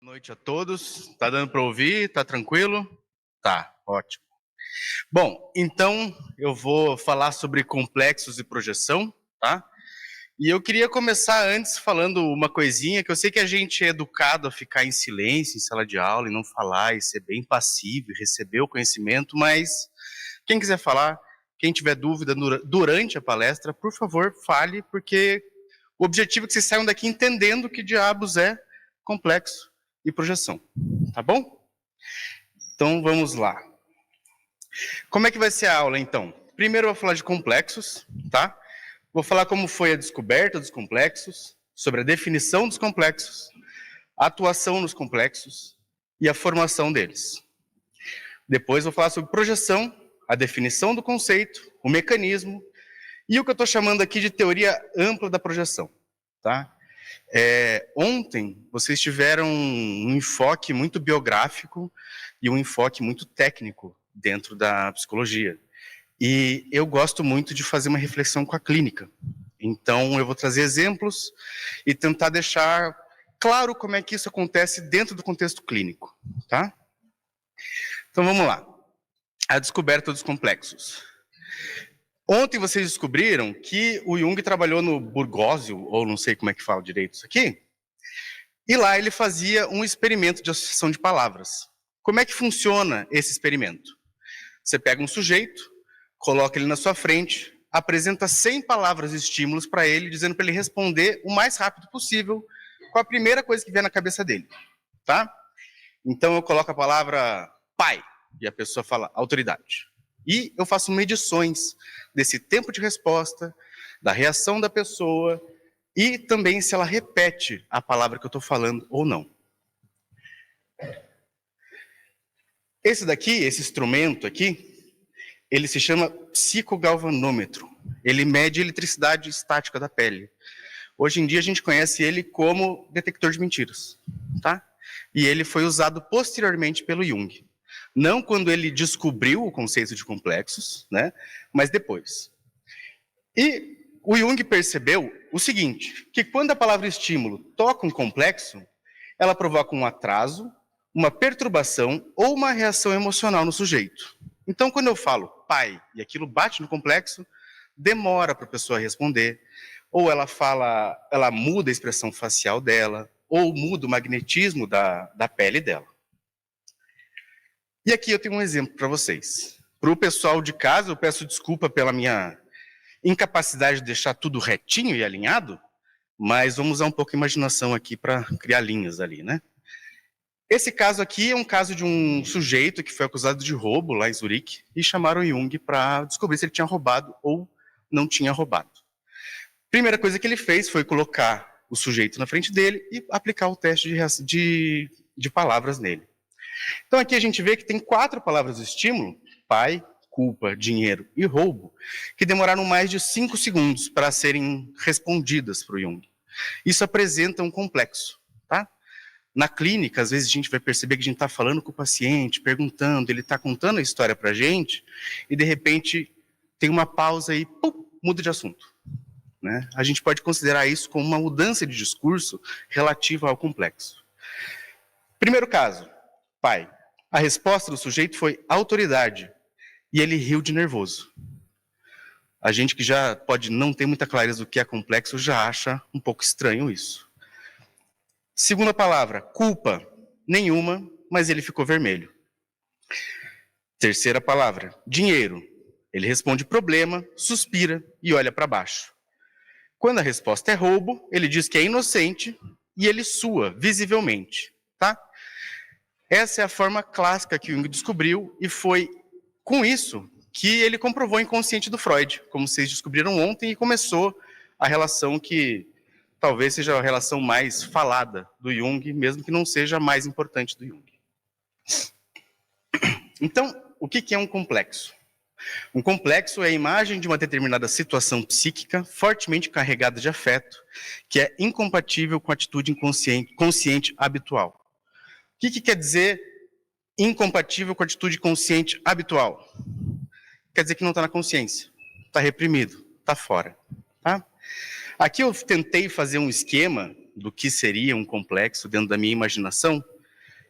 Boa noite a todos. Tá dando para ouvir? Tá tranquilo? Tá, ótimo. Bom, então eu vou falar sobre complexos e projeção, tá? E eu queria começar antes falando uma coisinha que eu sei que a gente é educado a ficar em silêncio em sala de aula e não falar e ser bem passivo e receber o conhecimento, mas quem quiser falar, quem tiver dúvida durante a palestra, por favor, fale, porque o objetivo é que vocês saiam daqui entendendo que diabos é complexo e projeção, tá bom? Então vamos lá. Como é que vai ser a aula então? Primeiro eu vou falar de complexos, tá? Vou falar como foi a descoberta dos complexos, sobre a definição dos complexos, a atuação nos complexos e a formação deles. Depois vou falar sobre projeção, a definição do conceito, o mecanismo e o que eu estou chamando aqui de teoria ampla da projeção, tá? Ontem vocês tiveram um enfoque muito biográfico e um enfoque muito técnico dentro da psicologia. E eu gosto muito de fazer uma reflexão com a clínica. Então eu vou trazer exemplos e tentar deixar claro como é que isso acontece dentro do contexto clínico, tá? Então vamos lá. A descoberta dos complexos. Ontem vocês descobriram que o Jung trabalhou no Burgosio, ou não sei como é que fala direito isso aqui, e lá ele fazia um experimento de associação de palavras. Como é que funciona esse experimento? Você pega um sujeito, coloca ele na sua frente, apresenta 100 palavras e estímulos para ele, dizendo para ele responder o mais rápido possível com a primeira coisa que vier na cabeça dele, tá? Então eu coloco a palavra pai, e a pessoa fala autoridade. E eu faço medições desse tempo de resposta, da reação da pessoa e também se ela repete a palavra que eu estou falando ou não. Esse daqui, esse instrumento aqui, ele se chama psicogalvanômetro. Ele mede a eletricidade estática da pele. Hoje em dia a gente conhece ele como detector de mentiras, tá? E ele foi usado posteriormente pelo Jung. Não quando ele descobriu o conceito de complexos, né? Mas depois. E o Jung percebeu o seguinte, que quando a palavra estímulo toca um complexo, ela provoca um atraso, uma perturbação ou uma reação emocional no sujeito. Então, quando eu falo pai e aquilo bate no complexo, demora para a pessoa responder, ou ela fala, ela muda a expressão facial dela, ou muda o magnetismo da pele dela. E aqui eu tenho um exemplo para vocês. Para o pessoal de casa, eu peço desculpa pela minha incapacidade de deixar tudo retinho e alinhado, mas vamos usar um pouco de imaginação aqui para criar linhas ali, né? Esse caso aqui é um caso de um sujeito que foi acusado de roubo lá em Zurique e chamaram Jung para descobrir se ele tinha roubado ou não tinha roubado. Primeira coisa que ele fez foi colocar o sujeito na frente dele e aplicar o teste de palavras nele. Então aqui a gente vê que tem 4 palavras de estímulo, pai, culpa, dinheiro e roubo, que demoraram mais de 5 segundos para serem respondidas para o Jung. Isso apresenta um complexo, tá? Na clínica, às vezes a gente vai perceber que a gente está falando com o paciente, perguntando, ele está contando a história para a gente, e de repente tem uma pausa e pum, muda de assunto, né? A gente pode considerar isso como uma mudança de discurso relativa ao complexo. Primeiro caso, pai. A resposta do sujeito foi autoridade. E ele riu de nervoso. A gente que já pode não ter muita clareza do que é complexo já acha um pouco estranho isso. Segunda palavra, culpa. Nenhuma, mas ele ficou vermelho. Terceira palavra, dinheiro. Ele responde problema, suspira e olha para baixo. Quando a resposta é roubo, ele diz que é inocente e ele sua visivelmente, tá? Essa é a forma clássica que Jung descobriu e foi com isso que ele comprovou o inconsciente do Freud, como vocês descobriram ontem, e começou a relação que talvez seja a relação mais falada do Jung, mesmo que não seja a mais importante do Jung. Então, o que é um complexo? Um complexo é a imagem de uma determinada situação psíquica fortemente carregada de afeto, que é incompatível com a atitude consciente habitual. O que quer dizer incompatível com a atitude consciente habitual? Quer dizer que não está na consciência, está reprimido, está fora. Tá? Aqui eu tentei fazer um esquema do que seria um complexo dentro da minha imaginação,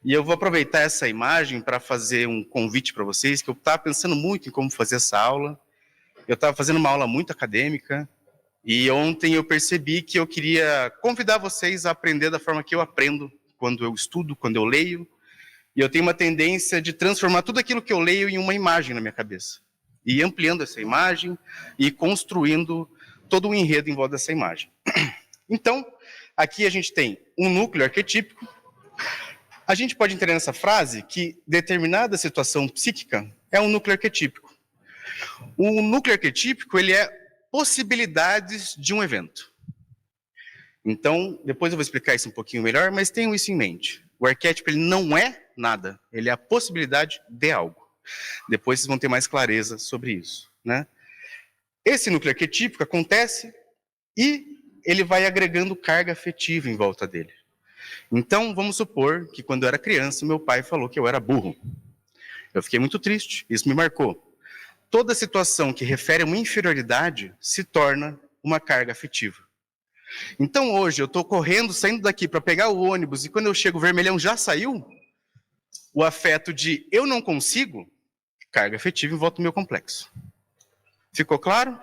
E eu vou aproveitar essa imagem para fazer um convite para vocês, que eu estava pensando muito em como fazer essa aula. Eu estava fazendo uma aula muito acadêmica, e ontem eu percebi que eu queria convidar vocês a aprender da forma que eu aprendo, quando eu estudo, quando eu leio. E eu tenho uma tendência de transformar tudo aquilo que eu leio em uma imagem na minha cabeça. E ampliando essa imagem e construindo todo um enredo em volta dessa imagem. Então, aqui a gente tem um núcleo arquetípico. A gente pode entender nessa frase que determinada situação psíquica é um núcleo arquetípico. O núcleo arquetípico, ele é possibilidades de um evento. Então, depois eu vou explicar isso um pouquinho melhor, mas tenham isso em mente. O arquétipo, ele não é nada, ele é a possibilidade de algo. Depois vocês vão ter mais clareza sobre isso, né? Esse núcleo arquetípico acontece e ele vai agregando carga afetiva em volta dele. Então, vamos supor que quando eu era criança, meu pai falou que eu era burro. Eu fiquei muito triste, isso me marcou. Toda situação que refere a uma inferioridade se torna uma carga afetiva. Então, hoje, eu estou correndo, saindo daqui para pegar o ônibus, e quando eu chego, o vermelhão já saiu, o afeto de eu não consigo, carga afetiva em volta do meu complexo. Ficou claro?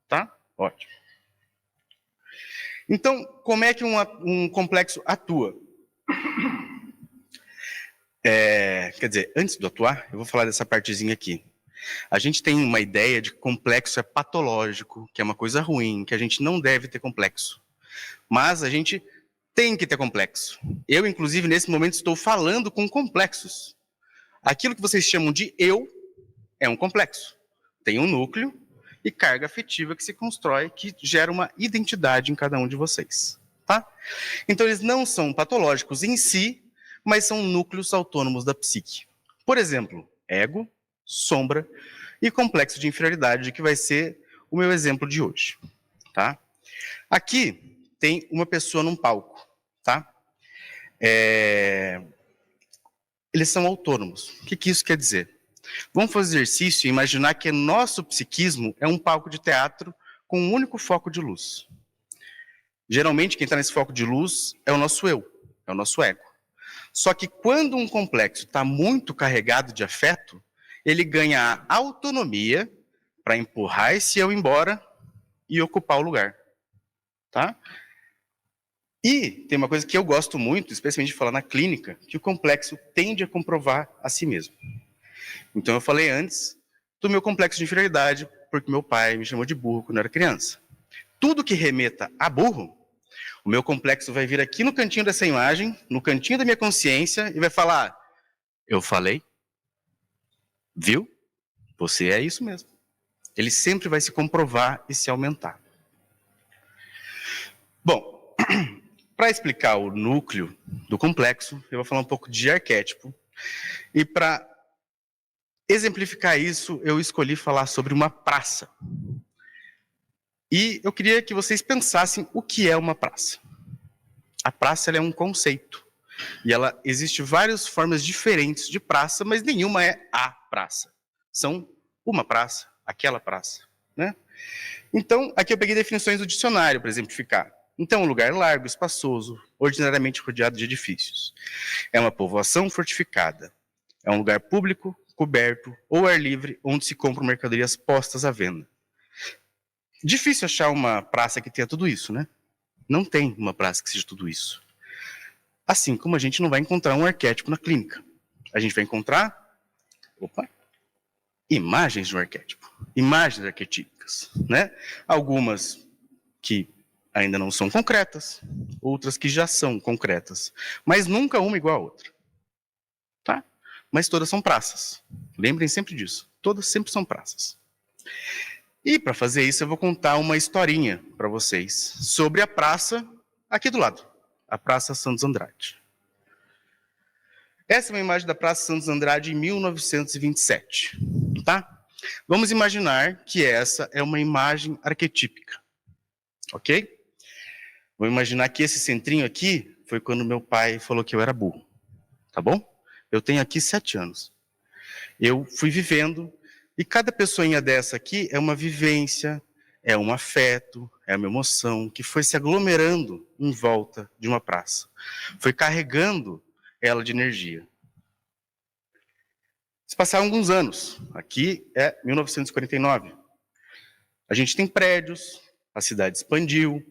Tá? Ótimo. Então, como é que um complexo atua? Quer dizer, antes de atuar, eu vou falar dessa partezinha aqui. A gente tem uma ideia de que complexo é patológico, que é uma coisa ruim, que a gente não deve ter complexo. Mas a gente tem que ter complexo. Eu, inclusive, nesse momento estou falando com complexos. Aquilo que vocês chamam de eu é um complexo. Tem um núcleo e carga afetiva que se constrói, que gera uma identidade em cada um de vocês. Tá? Então, eles não são patológicos em si, mas são núcleos autônomos da psique. Por exemplo, ego, sombra e complexo de inferioridade, que vai ser o meu exemplo de hoje. Tá? Aqui tem uma pessoa num palco. Tá? Eles são autônomos. O que isso quer dizer? Vamos fazer exercício e imaginar que nosso psiquismo é um palco de teatro com um único foco de luz. Geralmente, quem está nesse foco de luz é o nosso eu, é o nosso ego. Só que quando um complexo está muito carregado de afeto, ele ganha a autonomia para empurrar esse eu embora e ocupar o lugar. Tá? E tem uma coisa que eu gosto muito, especialmente de falar na clínica, que o complexo tende a comprovar a si mesmo. Então eu falei antes do meu complexo de inferioridade, porque meu pai me chamou de burro quando eu era criança. Tudo que remeta a burro, o meu complexo vai vir aqui no cantinho dessa imagem, no cantinho da minha consciência, e vai falar, eu falei, viu? Você é isso mesmo. Ele sempre vai se comprovar e se aumentar. Bom, para explicar o núcleo do complexo, eu vou falar um pouco de arquétipo. E para exemplificar isso, eu escolhi falar sobre uma praça. E eu queria que vocês pensassem o que é uma praça. A praça ela é um conceito. E ela existe várias formas diferentes de praça, mas nenhuma é a praça. São uma praça, aquela praça. Né? Então, aqui eu peguei definições do dicionário para exemplificar. Então, um lugar largo, espaçoso, ordinariamente rodeado de edifícios. É uma povoação fortificada. É um lugar público, coberto ou ar livre, onde se compram mercadorias postas à venda. Difícil achar uma praça que tenha tudo isso, né? Não tem uma praça que seja tudo isso. Assim como a gente não vai encontrar um arquétipo na clínica. A gente vai encontrar imagens de um arquétipo, imagens arquetípicas, né? Algumas que ainda não são concretas, outras que já são concretas, mas nunca uma igual a outra. Tá? Mas todas são praças. Lembrem sempre disso. Todas sempre são praças. E para fazer isso eu vou contar uma historinha para vocês sobre a praça aqui do lado, a Praça Santos Andrade. Essa é uma imagem da Praça Santos Andrade em 1927, tá? Vamos imaginar que essa é uma imagem arquetípica, ok? Vamos imaginar que esse centrinho aqui foi quando meu pai falou que eu era burro, tá bom? Eu tenho aqui 7 anos. Eu fui vivendo, e cada pessoinha dessa aqui é uma vivência, é um afeto, é uma emoção que foi se aglomerando em volta de uma praça. Foi carregando ela de energia. Se passaram alguns anos, aqui é 1949. A gente tem prédios, a cidade expandiu,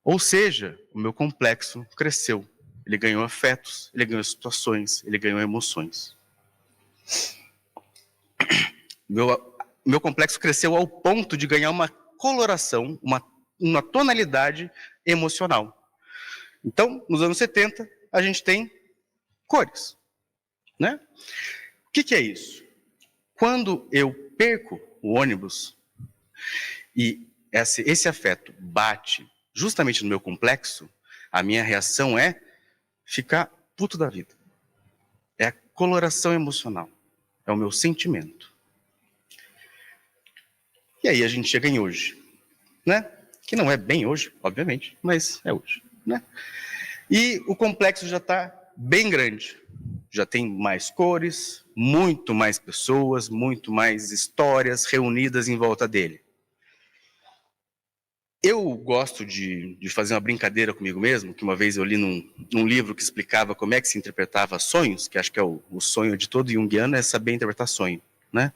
ou seja, o meu complexo cresceu. Ele ganhou afetos, ele ganhou situações, ele ganhou emoções. Meu complexo cresceu ao ponto de ganhar uma coloração, uma tonalidade emocional. Então, nos anos 70, a gente tem cores, né? O que é isso? Quando eu perco o ônibus e esse afeto bate justamente no meu complexo, a minha reação é ficar puto da vida. É a coloração emocional, é o meu sentimento. E aí a gente chega em hoje, né? Que não é bem hoje, obviamente, mas é hoje, né? E o complexo já está bem grande. Já tem mais cores, muito mais pessoas, muito mais histórias reunidas em volta dele. Eu gosto de fazer uma brincadeira comigo mesmo, que uma vez eu li num livro que explicava como é que se interpretava sonhos, que acho que é o sonho de todo junguiano é saber interpretar sonho, né?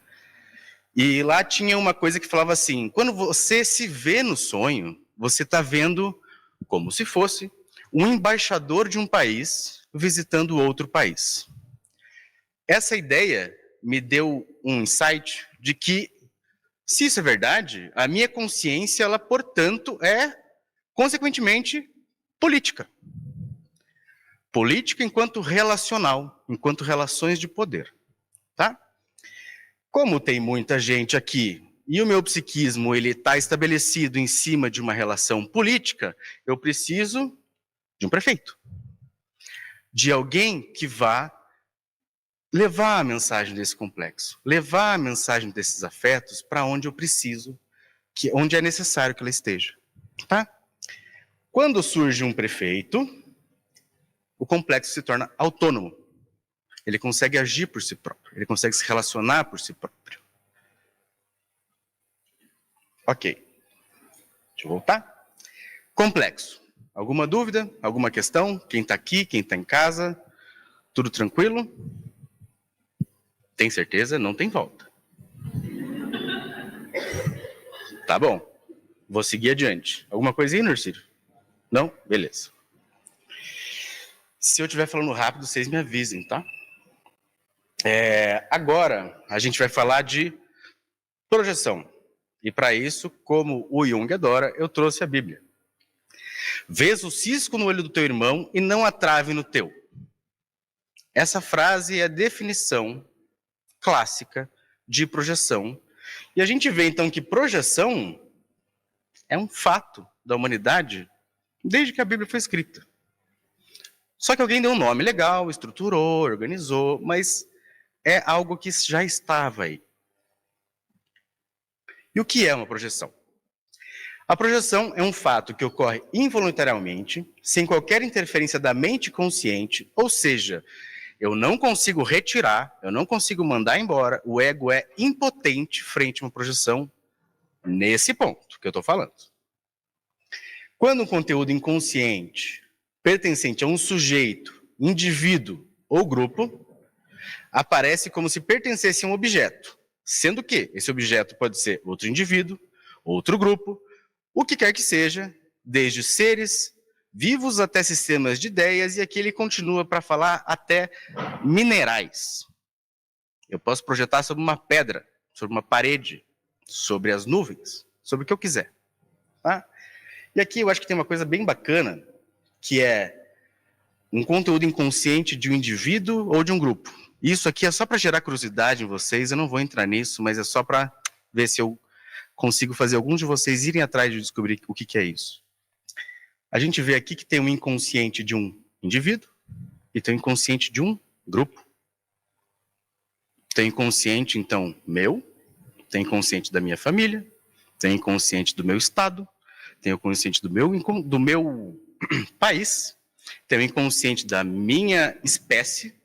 E lá tinha uma coisa que falava assim, quando você se vê no sonho, você está vendo como se fosse um embaixador de um país visitando outro país. Essa ideia me deu um insight de que, se isso é verdade, a minha consciência, ela, portanto, é, consequentemente, política. Política enquanto relacional, enquanto relações de poder, tá? Como tem muita gente aqui e o meu psiquismo ele está estabelecido em cima de uma relação política, eu preciso de um prefeito, de alguém que vá levar a mensagem desse complexo, levar a mensagem desses afetos para onde eu preciso, onde é necessário que ela esteja, tá? Quando surge um prefeito, o complexo se torna autônomo. Ele consegue agir por si próprio, ele consegue se relacionar por si próprio. Ok. Deixa eu voltar. Complexo. Alguma dúvida? Alguma questão? Quem está aqui, quem está em casa? Tudo tranquilo? Tem certeza? Não tem volta. Tá bom. Vou seguir adiante. Alguma coisa aí, Nurcírio? Não? Beleza. Se eu estiver falando rápido, vocês me avisem, tá? Agora, a gente vai falar de projeção. E para isso, como o Jung adora, eu trouxe a Bíblia. Vês o cisco no olho do teu irmão e não a trave no teu. Essa frase é a definição clássica de projeção. E a gente vê, então, que projeção é um fato da humanidade desde que a Bíblia foi escrita. Só que alguém deu um nome legal, estruturou, organizou, mas é algo que já estava aí. E o que é uma projeção? A projeção é um fato que ocorre involuntariamente, sem qualquer interferência da mente consciente, ou seja, eu não consigo retirar, eu não consigo mandar embora, o ego é impotente frente a uma projeção nesse ponto que eu estou falando. Quando um conteúdo inconsciente, pertencente a um sujeito, indivíduo ou grupo, aparece como se pertencesse a um objeto, sendo que esse objeto pode ser outro indivíduo, outro grupo, o que quer que seja, desde seres vivos até sistemas de ideias, e aqui ele continua para falar até minerais. Eu posso projetar sobre uma pedra, sobre uma parede, sobre as nuvens, sobre o que eu quiser. Tá? E aqui eu acho que tem uma coisa bem bacana, que é um conteúdo inconsciente de um indivíduo ou de um grupo. Isso aqui é só para gerar curiosidade em vocês, eu não vou entrar nisso, mas é só para ver se eu consigo fazer alguns de vocês irem atrás de descobrir o que é isso. A gente vê aqui que tem um inconsciente de um indivíduo e tem um inconsciente de um grupo. Tem inconsciente, então, meu, tem inconsciente da minha família, tem inconsciente do meu estado, tem o inconsciente do meu país, tem o inconsciente da minha espécie,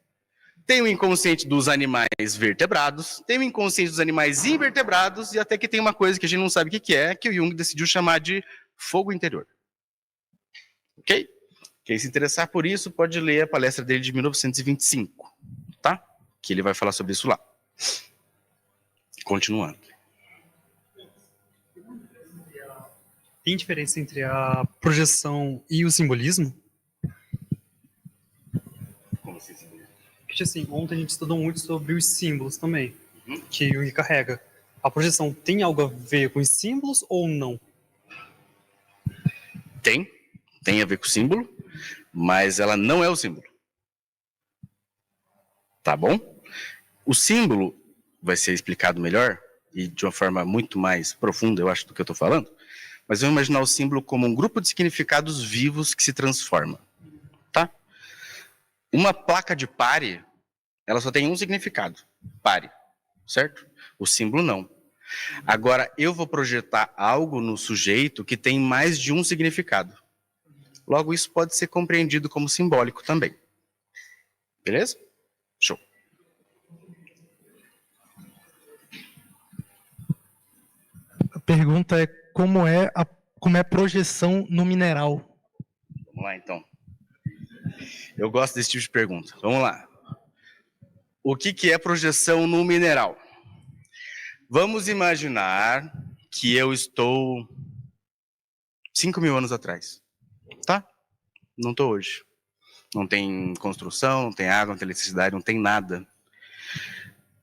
tem o inconsciente dos animais vertebrados, tem o inconsciente dos animais invertebrados, e até que tem uma coisa que a gente não sabe o que é, que o Jung decidiu chamar de fogo interior. Ok? Quem se interessar por isso pode ler a palestra dele de 1925, tá? Que ele vai falar sobre isso lá. Continuando. Tem diferença entre a projeção e o simbolismo? Como assim, simbolismo? Porque, assim, ontem a gente estudou muito sobre os símbolos também, que Jung carrega. A projeção tem algo a ver com os símbolos ou não? Tem a ver com o símbolo, mas ela não é o símbolo. Tá bom? O símbolo vai ser explicado melhor e de uma forma muito mais profunda, eu acho, do que eu estou falando. Mas vamos imaginar o símbolo como um grupo de significados vivos que se transforma, tá? Uma placa de pare, ela só tem um significado, pare, certo? O símbolo não. Agora, eu vou projetar algo no sujeito que tem mais de um significado. Logo, isso pode ser compreendido como simbólico também. Beleza? Show. A pergunta é como é a projeção no mineral? Vamos lá, então. Eu gosto desse tipo de pergunta. Vamos lá. O que é projeção no mineral? Vamos imaginar que eu estou 5.000 anos atrás, tá? Não estou hoje. Não tem construção, não tem água, não tem eletricidade, não tem nada.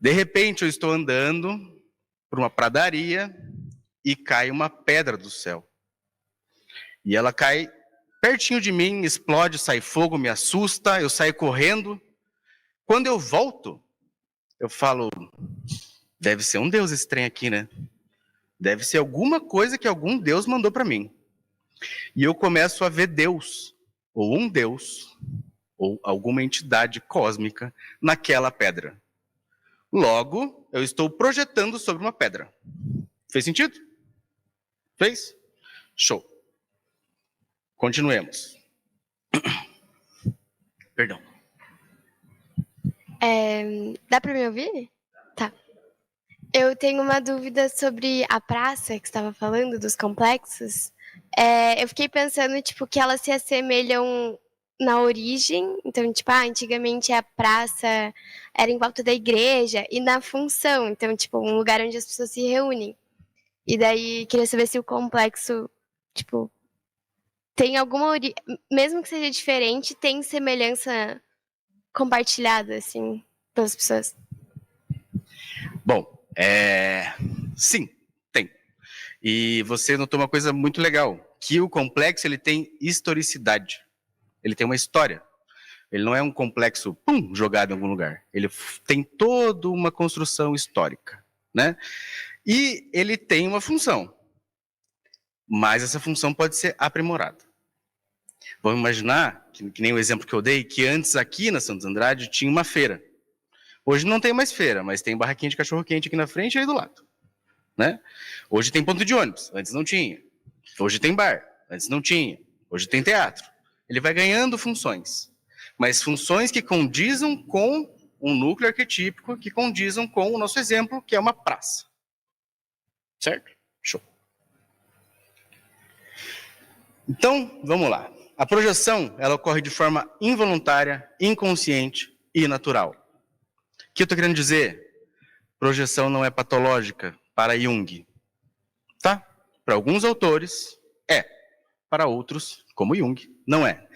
De repente eu estou andando por uma pradaria e cai uma pedra do céu. E ela cai pertinho de mim, explode, sai fogo, me assusta, eu saio correndo. Quando eu volto, eu falo, deve ser um Deus esse trem aqui, né? Deve ser alguma coisa que algum Deus mandou para mim. E eu começo a ver Deus, ou um Deus, ou alguma entidade cósmica naquela pedra. Logo, eu estou projetando sobre uma pedra. Fez sentido? Fez? Show. Continuemos. Perdão. Dá para me ouvir? Tá. Eu tenho uma dúvida sobre a praça que você estava falando, dos complexos. Eu fiquei pensando, tipo, que elas se assemelham na origem. Então, tipo, antigamente a praça era em volta da igreja e na função. Então, tipo, um lugar onde as pessoas se reúnem. E daí, queria saber se o complexo, tipo, tem alguma origem, mesmo que seja diferente, tem semelhança compartilhada, assim, pelas pessoas. Bom, sim, tem. E você notou uma coisa muito legal, que o complexo ele tem historicidade. Ele tem uma história. Ele não é um complexo, jogado em algum lugar. Ele tem toda uma construção histórica, né? E ele tem uma função. Mas essa função pode ser aprimorada. Vamos imaginar, que nem o exemplo que eu dei, que antes aqui na Santos Andrade tinha uma feira. Hoje não tem mais feira, mas tem barraquinha de cachorro-quente aqui na frente e aí do lado. Né? Hoje tem ponto de ônibus, antes não tinha. Hoje tem bar, antes não tinha. Hoje tem teatro. Ele vai ganhando funções. Mas funções que condizam com um núcleo arquetípico, que condizam com o nosso exemplo, que é uma praça. Certo? Show. Então, vamos lá. A projeção, ela ocorre de forma involuntária, inconsciente e natural. O que eu estou querendo dizer? Projeção não é patológica para Jung. Tá? Para alguns autores, é. Para outros, como Jung, não é.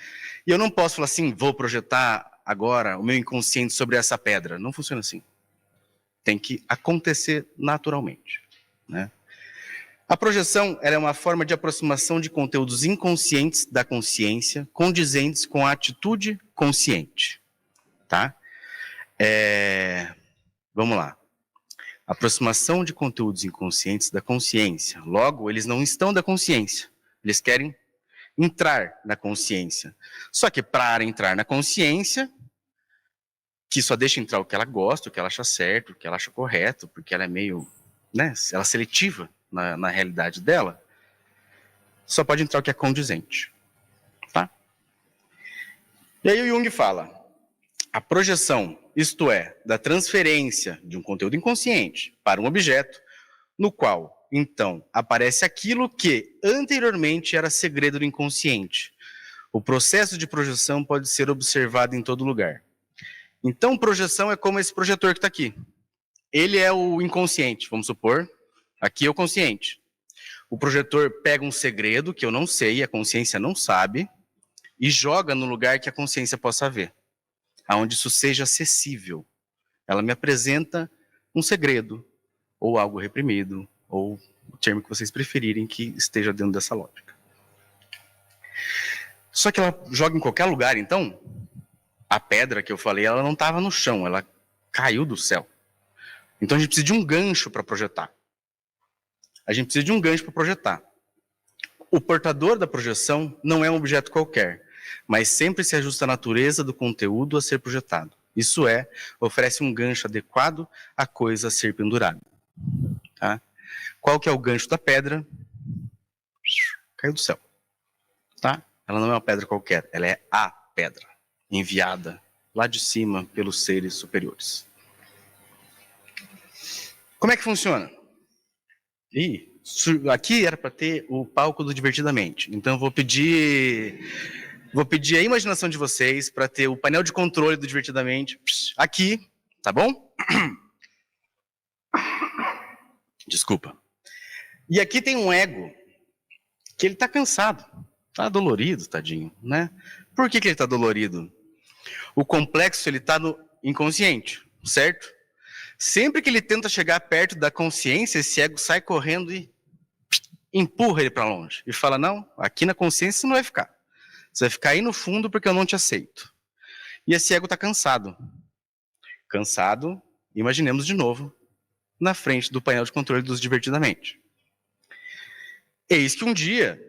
E eu não posso falar assim, vou projetar agora o meu inconsciente sobre essa pedra. Não funciona assim. Tem que acontecer naturalmente. Né? A projeção ela é uma forma de aproximação de conteúdos inconscientes da consciência, condizentes com a atitude consciente. Tá? Vamos lá. Aproximação de conteúdos inconscientes da consciência. Logo, eles não estão da consciência. Eles querem entrar na consciência. Só que para entrar na consciência, que só deixa entrar o que ela gosta, o que ela acha certo, o que ela acha correto, porque ela é meio, né, ela é seletiva na realidade dela, só pode entrar o que é condizente. Tá? E aí o Jung fala, a projeção, isto é, da transferência de um conteúdo inconsciente para um objeto, no qual, então, aparece aquilo que anteriormente era segredo do inconsciente. O processo de projeção pode ser observado em todo lugar. Então, projeção é como esse projetor que está aqui. Ele é o inconsciente, vamos supor. Aqui é o consciente. O projetor pega um segredo que eu não sei, a consciência não sabe, e joga no lugar que a consciência possa ver, aonde isso seja acessível. Ela me apresenta um segredo, ou algo reprimido, ou o termo que vocês preferirem que esteja dentro dessa lógica. Só que ela joga em qualquer lugar, então, a pedra que eu falei, ela não estava no chão, ela caiu do céu. Então a gente precisa de um gancho para projetar. A gente precisa de um gancho para projetar. O portador da projeção não é um objeto qualquer, mas sempre se ajusta à natureza do conteúdo a ser projetado. Isso é, oferece um gancho adequado à coisa a ser pendurada. Tá? Qual que é o gancho da pedra? Caiu do céu. Tá? Ela não é uma pedra qualquer, ela é a pedra, enviada lá de cima pelos seres superiores. Como é que funciona? Aqui era para ter o palco do Divertidamente. Então, vou pedir a imaginação de vocês para ter o painel de controle do Divertidamente aqui, tá bom? Desculpa. E aqui tem um ego que ele está cansado, está dolorido, tadinho, né? Por que ele está dolorido? O complexo ele está no inconsciente, certo? Sempre que ele tenta chegar perto da consciência, esse ego sai correndo e empurra ele para longe. E fala, não, aqui na consciência você não vai ficar. Você vai ficar aí no fundo porque eu não te aceito. E esse ego está cansado. Cansado, imaginemos de novo, na frente do painel de controle dos Divertidamente. Eis que um dia,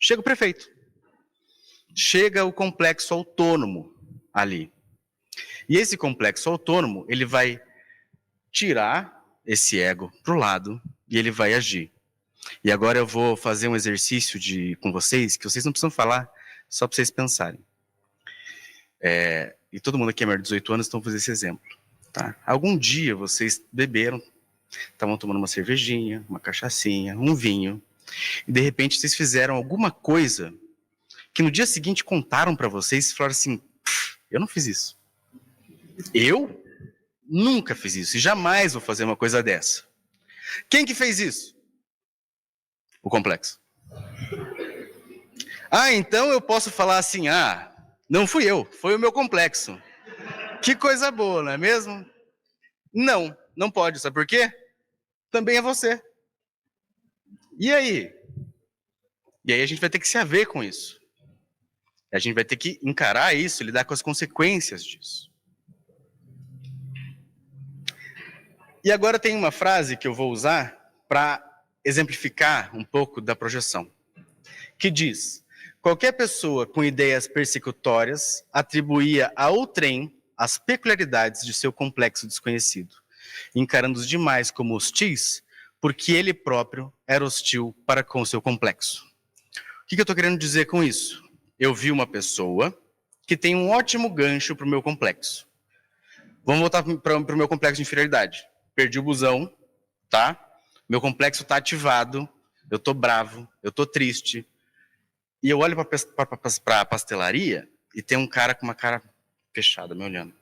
chega o prefeito. Chega o complexo autônomo ali. E esse complexo autônomo, ele vai tirar esse ego para o lado e ele vai agir. E agora eu vou fazer um exercício com vocês, que vocês não precisam falar, só para vocês pensarem. E todo mundo aqui é maior de 18 anos, então vou fazer esse exemplo. Tá? Algum dia vocês beberam, estavam tomando uma cervejinha, uma cachaçinha, um vinho, e de repente vocês fizeram alguma coisa que no dia seguinte contaram para vocês e falaram assim, eu não fiz isso. Eu nunca fiz isso e jamais vou fazer uma coisa dessa. Quem que fez isso? O complexo. Então eu posso falar assim, não fui eu, foi o meu complexo. Que coisa boa, não é mesmo? Não, não pode, sabe por quê? Também é você. E aí? E aí a gente vai ter que se haver com isso. A gente vai ter que encarar isso, lidar com as consequências disso. E agora tem uma frase que eu vou usar para exemplificar um pouco da projeção, que diz, qualquer pessoa com ideias persecutórias atribuía a outrem as peculiaridades de seu complexo desconhecido, encarando os demais como hostis, porque ele próprio era hostil para com seu complexo. O que eu estou querendo dizer com isso? Eu vi uma pessoa que tem um ótimo gancho para o meu complexo. Vamos voltar para o meu complexo de inferioridade. Perdi o busão, tá? Meu complexo está ativado, eu estou bravo, eu estou triste. E eu olho para a pastelaria e tem um cara com uma cara fechada me olhando.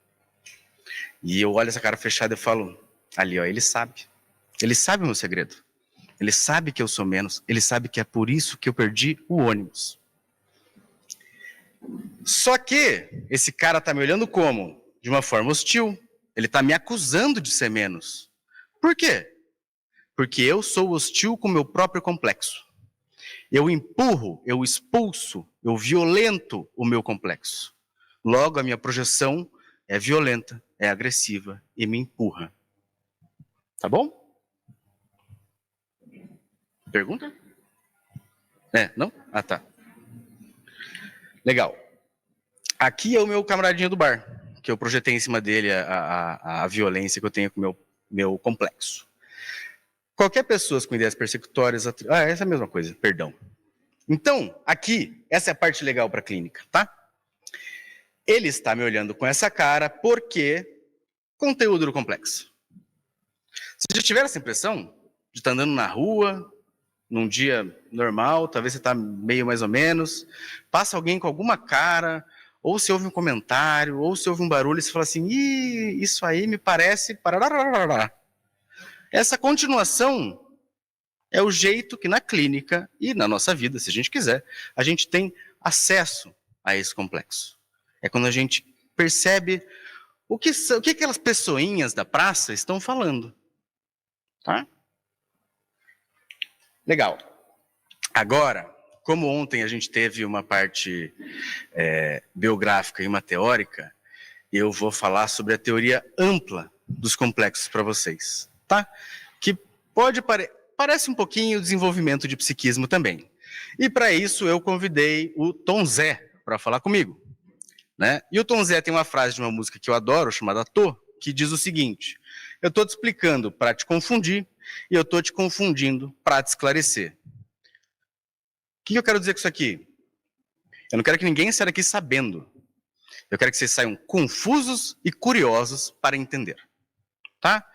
E eu olho essa cara fechada e falo, ali ó, ele sabe. Ele sabe o meu segredo. Ele sabe que eu sou menos. Ele sabe que é por isso que eu perdi o ônibus. Só que esse cara tá me olhando como? De uma forma hostil. Ele tá me acusando de ser menos. Por quê? Porque eu sou hostil com o meu próprio complexo. Eu empurro, eu expulso, eu violento o meu complexo. Logo, a minha projeção é violenta, é agressiva e me empurra. Tá bom? Pergunta? Não? Tá. Legal. Aqui é o meu camaradinho do bar, que eu projetei em cima dele a violência que eu tenho com o meu complexo. Qualquer pessoa com ideias persecutórias... essa é a mesma coisa, perdão. Então, aqui, essa é a parte legal para a clínica, tá? Ele está me olhando com essa cara porque conteúdo do complexo. Você já tiveram essa impressão de estar andando na rua num dia normal, talvez você está meio mais ou menos, passa alguém com alguma cara, ou se ouve um comentário, ou se ouve um barulho, e você fala assim, ih, isso aí me parece... Pararararará. Essa continuação é o jeito que na clínica e na nossa vida, se a gente quiser, a gente tem acesso a esse complexo. É quando a gente percebe o que aquelas pessoinhas da praça estão falando. Tá? Legal. Agora, como ontem a gente teve uma parte biográfica e uma teórica, eu vou falar sobre a teoria ampla dos complexos para vocês, tá? Que parece um pouquinho o desenvolvimento de psiquismo também. E para isso eu convidei o Tom Zé para falar comigo, né? E o Tom Zé tem uma frase de uma música que eu adoro, chamada Tô, que diz o seguinte: eu estou te explicando para te confundir e eu estou te confundindo para te esclarecer. O que eu quero dizer com isso aqui? Eu não quero que ninguém saia daqui sabendo. Eu quero que vocês saiam confusos e curiosos para entender. Tá?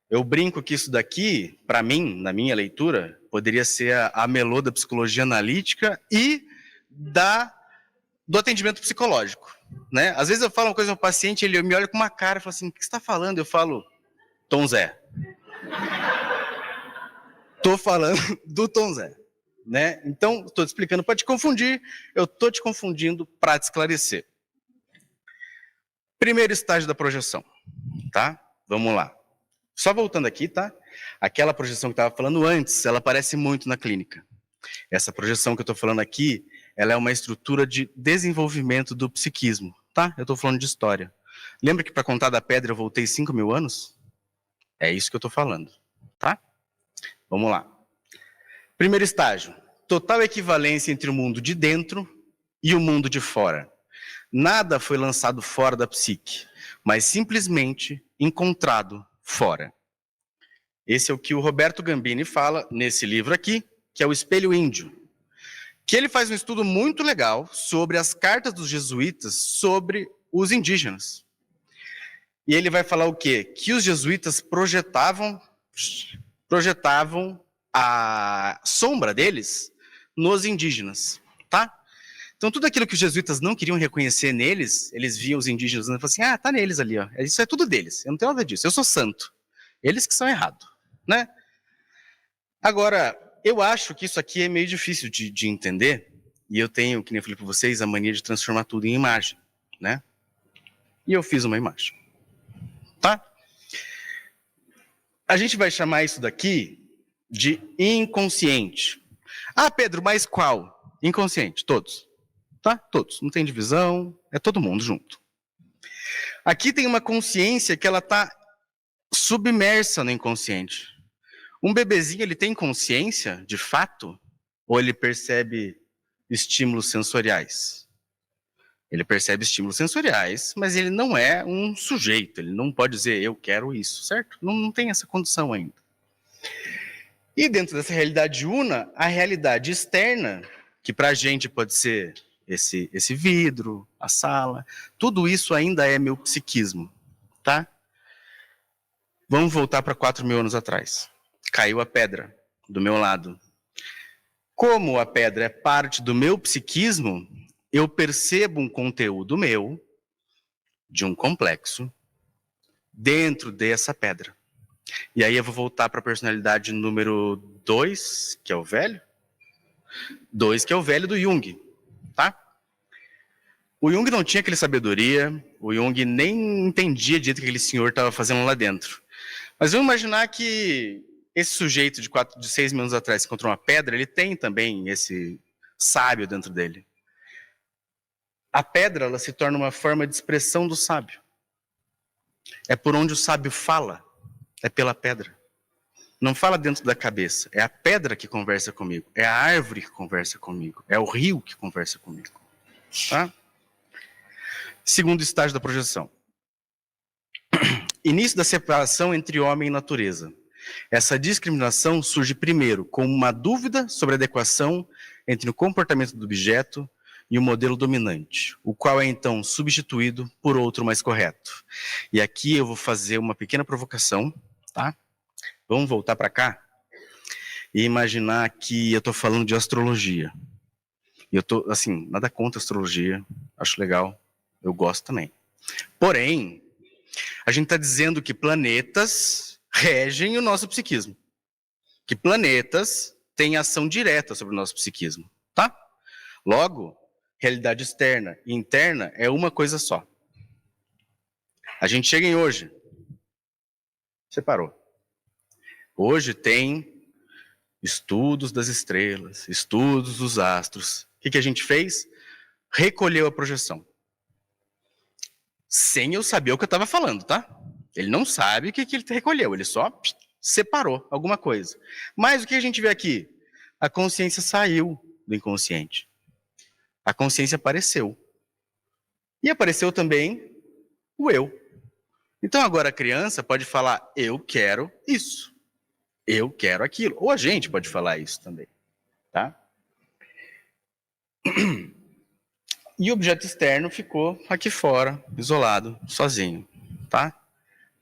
Eu brinco que isso daqui, para mim, na minha leitura, poderia ser a melô da psicologia analítica e do atendimento psicológico. Né? Às vezes eu falo uma coisa ao paciente, ele me olha com uma cara e fala assim, o que você está falando? Eu falo, Tom Zé. Estou falando do Tom Zé. Né? Então, estou te explicando para te confundir, eu estou te confundindo para te esclarecer. Primeiro estágio da projeção, tá? Vamos lá. Só voltando aqui, tá? Aquela projeção que eu estava falando antes, ela aparece muito na clínica. Essa projeção que eu estou falando aqui, ela é uma estrutura de desenvolvimento do psiquismo, tá? Eu estou falando de história. Lembra que para contar da pedra eu voltei 5.000 anos? É isso que eu estou falando, tá? Vamos lá. Primeiro estágio, total equivalência entre o mundo de dentro e o mundo de fora. Nada foi lançado fora da psique, mas simplesmente encontrado fora. Esse é o que o Roberto Gambini fala nesse livro aqui, que é o Espelho Índio, que ele faz um estudo muito legal sobre as cartas dos jesuítas sobre os indígenas. E ele vai falar o quê? Que os jesuítas projetavam a sombra deles nos indígenas, tá? Então, tudo aquilo que os jesuítas não queriam reconhecer neles, eles viam os indígenas e falavam assim, ah, tá neles ali, ó. Isso é tudo deles, eu não tenho nada disso, eu sou santo. Eles que são errados, né? Agora, eu acho que isso aqui é meio difícil de entender, e eu tenho, que nem eu falei para vocês, a mania de transformar tudo em imagem, né? E eu fiz uma imagem, tá? A gente vai chamar isso daqui de inconsciente. Ah, Pedro, mas qual? Inconsciente, todos. Tá? Todos. Não tem divisão, é todo mundo junto. Aqui tem uma consciência que ela está submersa no inconsciente. Um bebezinho, ele tem consciência, de fato? Ou ele percebe estímulos sensoriais? Ele percebe estímulos sensoriais, mas ele não é um sujeito, ele não pode dizer, eu quero isso, certo? Não tem essa condição ainda. E dentro dessa realidade una, a realidade externa, que para a gente pode ser esse vidro, a sala, tudo isso ainda é meu psiquismo, tá? Vamos voltar para 4.000 anos atrás. Caiu a pedra do meu lado. Como a pedra é parte do meu psiquismo, eu percebo um conteúdo meu, de um complexo, dentro dessa pedra. E aí eu vou voltar para a personalidade número 2, que é o velho. 2, que é o velho do Jung, tá? O Jung não tinha aquela sabedoria, o Jung nem entendia direito o que aquele senhor estava fazendo lá dentro. Mas vamos imaginar que esse sujeito de 6.000 anos atrás que encontrou uma pedra, ele tem também esse sábio dentro dele. A pedra, ela se torna uma forma de expressão do sábio. É por onde o sábio fala, é pela pedra. Não fala dentro da cabeça, é a pedra que conversa comigo, é a árvore que conversa comigo, é o rio que conversa comigo. Tá? Segundo estágio da projeção. Início da separação entre homem e natureza. Essa discriminação surge primeiro como uma dúvida sobre a adequação entre o comportamento do objeto e o modelo dominante, o qual é então substituído por outro mais correto. E aqui eu vou fazer uma pequena provocação, tá? Vamos voltar para cá. e imaginar que eu estou falando de astrologia. E eu tô, assim, nada contra astrologia, acho legal, eu gosto também. Porém, a gente está dizendo que planetas regem o nosso psiquismo. Que planetas têm ação direta sobre o nosso psiquismo, tá? Logo, realidade externa e interna é uma coisa só. A gente chega em hoje. Separou. Hoje tem estudos das estrelas, estudos dos astros. O que a gente fez? Recolheu a projeção. Sem eu saber o que eu estava falando, tá? Ele não sabe o que ele recolheu, ele só separou alguma coisa. Mas o que a gente vê aqui? A consciência saiu do inconsciente. A consciência apareceu. E apareceu também o eu. Então agora a criança pode falar, eu quero isso. Eu quero aquilo. Ou a gente pode falar isso também, tá? E o objeto externo ficou aqui fora, isolado, sozinho, tá?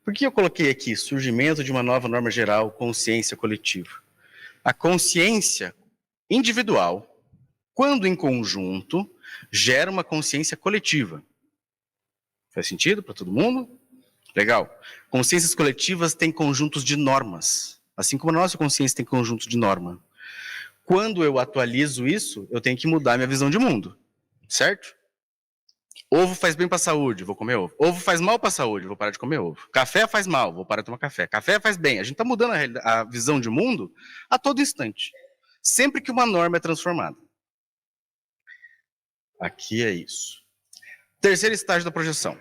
Por que eu coloquei aqui surgimento de uma nova norma geral, consciência coletiva? A consciência individual, quando em conjunto, gera uma consciência coletiva. Faz sentido para todo mundo? Legal. Consciências coletivas têm conjuntos de normas, assim como a nossa consciência tem conjuntos de norma. Quando eu atualizo isso, eu tenho que mudar minha visão de mundo, certo? Ovo faz bem para a saúde, vou comer ovo. Ovo faz mal para a saúde, vou parar de comer ovo. Café faz mal, vou parar de tomar café. Café faz bem. A gente está mudando a visão de mundo a todo instante. Sempre que uma norma é transformada. Aqui é isso. Terceiro estágio da projeção.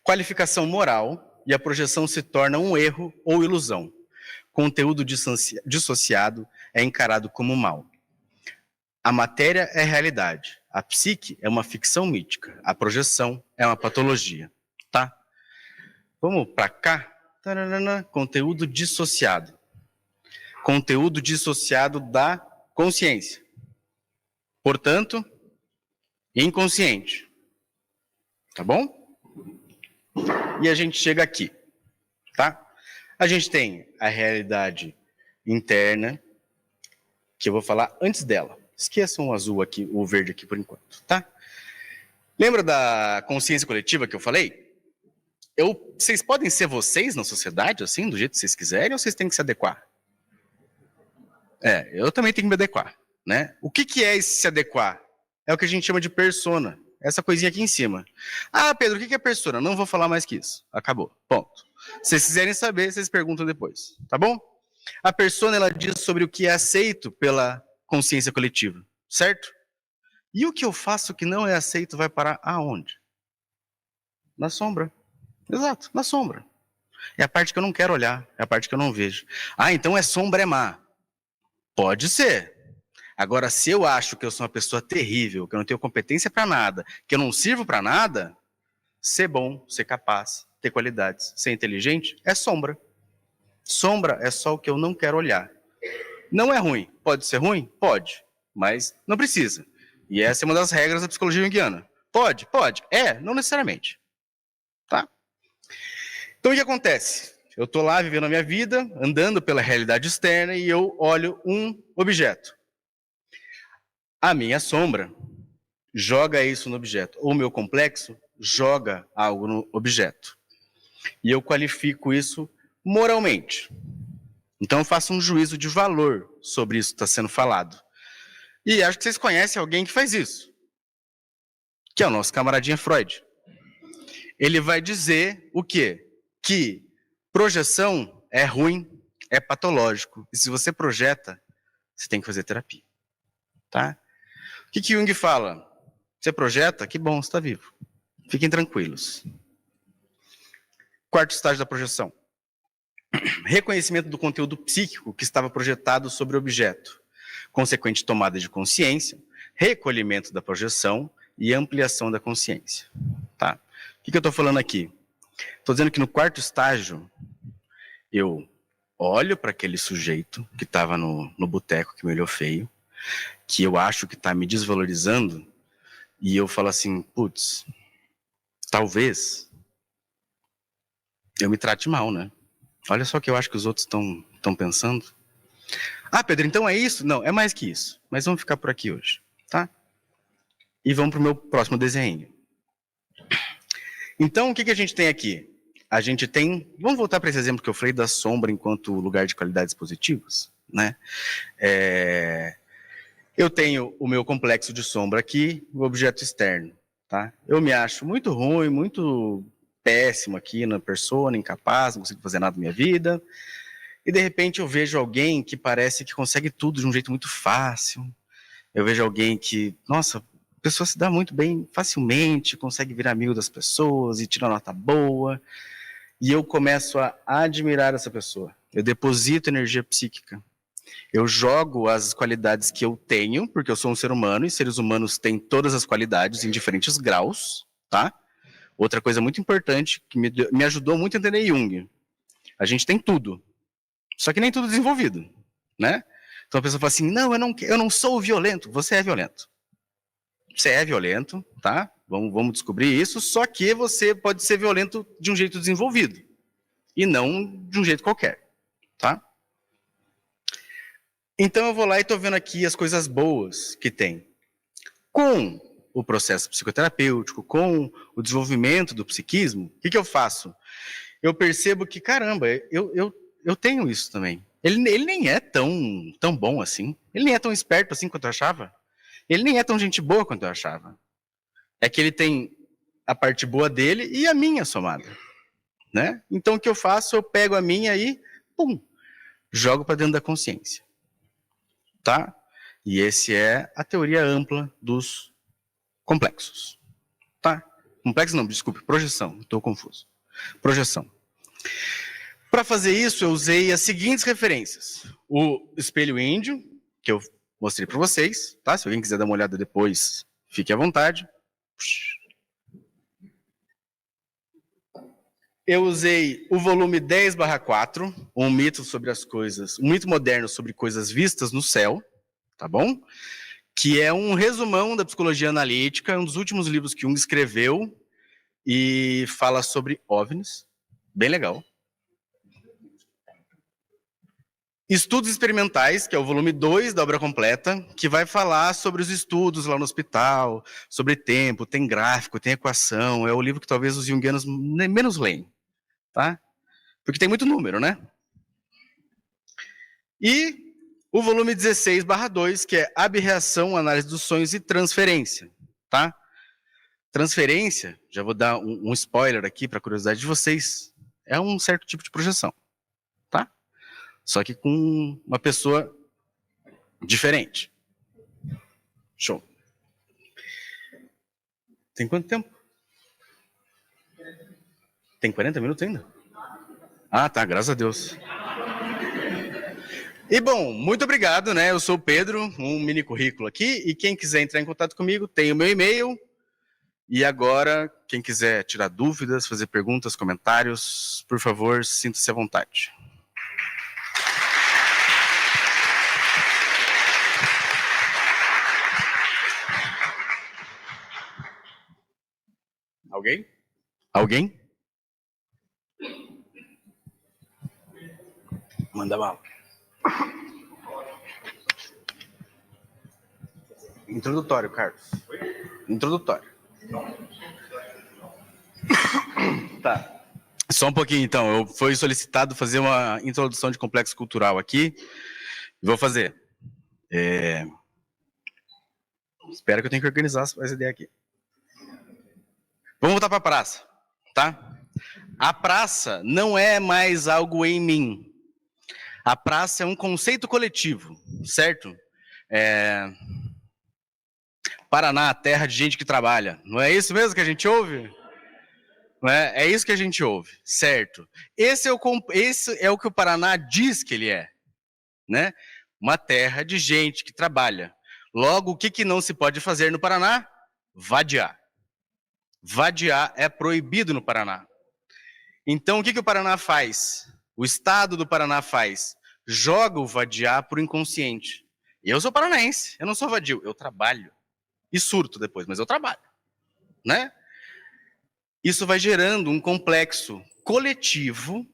Qualificação moral e a projeção se torna um erro ou ilusão. Conteúdo dissociado é encarado como mal. A matéria é realidade. A psique é uma ficção mítica. A projeção é uma patologia. Tá? Vamos para cá. Tararana, conteúdo dissociado. Conteúdo dissociado da consciência. Portanto, inconsciente. Tá bom? E a gente chega aqui. Tá? A gente tem a realidade interna, que eu vou falar antes dela. Esqueçam o azul aqui, o verde aqui por enquanto, tá? Lembra da consciência coletiva que eu falei? Vocês podem ser vocês na sociedade, assim, do jeito que vocês quiserem, ou vocês têm que se adequar? Eu também tenho que me adequar, né? O que é esse se adequar? É o que a gente chama de persona. Essa coisinha aqui em cima. Ah, Pedro, o que é persona? Não vou falar mais que isso. Acabou. Ponto. Se vocês quiserem saber, vocês perguntam depois, tá bom? A persona, ela diz sobre o que é aceito pela consciência coletiva, certo? E o que eu faço que não é aceito vai parar aonde? Na sombra. Exato, na sombra. É a parte que eu não quero olhar, é a parte que eu não vejo. Ah, então sombra é má. Pode ser. Agora, se eu acho que eu sou uma pessoa terrível, que eu não tenho competência para nada, que eu não sirvo para nada, ser bom, ser capaz, ter qualidades, ser inteligente, é sombra. Sombra é só o que eu não quero olhar. Não é ruim. Pode ser ruim? Pode. Mas não precisa. E essa é uma das regras da psicologia junguiana. Pode? Pode. Não necessariamente. Tá? Então, o que acontece? Eu estou lá vivendo a minha vida, andando pela realidade externa e eu olho um objeto. A minha sombra joga isso no objeto. Ou o meu complexo joga algo no objeto. E eu qualifico isso moralmente. Então eu faço um juízo de valor sobre isso que está sendo falado. E acho que vocês conhecem alguém que faz isso. Que é o nosso camaradinha Freud. Ele vai dizer o quê? Que projeção é ruim, é patológico. E se você projeta, você tem que fazer terapia. Tá? O que Jung fala? Você projeta? Que bom, você está vivo. Fiquem tranquilos. Quarto estágio da projeção. Reconhecimento do conteúdo psíquico que estava projetado sobre o objeto. Consequente tomada de consciência, recolhimento da projeção e ampliação da consciência. Tá? O que eu estou falando aqui? Estou dizendo que no quarto estágio, eu olho para aquele sujeito que estava no boteco, que me olhou feio, que eu acho que está me desvalorizando, e eu falo assim, putz, talvez eu me trate mal, né? Olha só o que eu acho que os outros estão pensando. Ah, Pedro, então é isso? Não, é mais que isso. Mas vamos ficar por aqui hoje, tá? E vamos para o meu próximo desenho. Então, o que a gente tem aqui? A gente tem... Vamos voltar para esse exemplo que eu falei da sombra enquanto lugar de qualidades positivas, né? Eu tenho o meu complexo de sombra aqui, o objeto externo, tá? Eu me acho muito ruim, muito péssimo aqui na persona, incapaz, não consigo fazer nada na minha vida. E de repente eu vejo alguém que parece que consegue tudo de um jeito muito fácil. Eu vejo alguém que, nossa, a pessoa se dá muito bem facilmente, consegue virar amigo das pessoas e tira nota boa. E eu começo a admirar essa pessoa. Eu deposito energia psíquica. Eu jogo as qualidades que eu tenho, porque eu sou um ser humano e seres humanos têm todas as qualidades em diferentes graus, tá? Outra coisa muito importante que me ajudou muito a entender Jung. A gente tem tudo, só que nem tudo desenvolvido, né? Então a pessoa fala assim, não, eu não sou violento. Você é violento. Você é violento, tá? Vamos descobrir isso, só que você pode ser violento de um jeito desenvolvido e não de um jeito qualquer, tá? Então eu vou lá e estou vendo aqui as coisas boas que tem. Com o processo psicoterapêutico, com o desenvolvimento do psiquismo, o que eu faço? Eu percebo que, caramba, eu tenho isso também. Ele nem é tão bom assim. Ele nem é tão esperto assim quanto eu achava. Ele nem é tão gente boa quanto eu achava. É que ele tem a parte boa dele e a minha somada, né? Então o que eu faço? Eu pego a minha e, pum, jogo para dentro da consciência. Tá? E esse é a teoria ampla dos complexos. Tá? Complexo não, desculpe, projeção, estou confuso. Projeção. Para fazer isso, eu usei as seguintes referências. O espelho índio, que eu mostrei para vocês, tá? Se alguém quiser dar uma olhada depois, fique à vontade. Eu usei o volume 10/4, um mito sobre as coisas, um mito moderno sobre coisas vistas no céu, tá bom? Que é um resumão da psicologia analítica, um dos últimos livros que Jung escreveu e fala sobre OVNIs, bem legal. Estudos experimentais, que é o volume 2 da obra completa, que vai falar sobre os estudos lá no hospital, sobre tempo, tem gráfico, tem equação, é o livro que talvez os junguianos menos leem, tá? Porque tem muito número, né? E o volume 16/2, que é Abreação, Análise dos Sonhos e Transferência, tá? Transferência, já vou dar um spoiler aqui para curiosidade de vocês, é um certo tipo de projeção, tá? Só que com uma pessoa diferente. Show. Tem quanto tempo? Tem 40 minutos ainda? Ah, tá, graças a Deus. E bom, muito obrigado, né? Eu sou o Pedro, um mini currículo aqui, e quem quiser entrar em contato comigo, tem o meu e-mail. E agora, quem quiser tirar dúvidas, fazer perguntas, comentários, por favor, sinta-se à vontade. Alguém? Alguém? Manda bala. Introdutório, Carlos. Introdutório. Tá. Só um pouquinho, então. Eu fui solicitado fazer uma introdução de complexo cultural aqui. Vou fazer. Espero que eu tenha que organizar essa ideia aqui. Vamos voltar para a praça, tá? A praça não é mais algo em mim. A praça é um conceito coletivo, certo? Paraná, terra de gente que trabalha. Não é isso mesmo que a gente ouve? Não é? É isso que a gente ouve, certo? Esse é o que o Paraná diz que ele é, né? Uma terra de gente que trabalha. Logo, o que não se pode fazer no Paraná? Vadiar. Vadiar é proibido no Paraná. Então, o que o Paraná faz? O estado do Paraná faz? Joga o vadiar para o inconsciente. Eu sou paranaense, eu não sou vadio, eu trabalho. E surto depois, mas eu trabalho, né? Isso vai gerando um complexo coletivo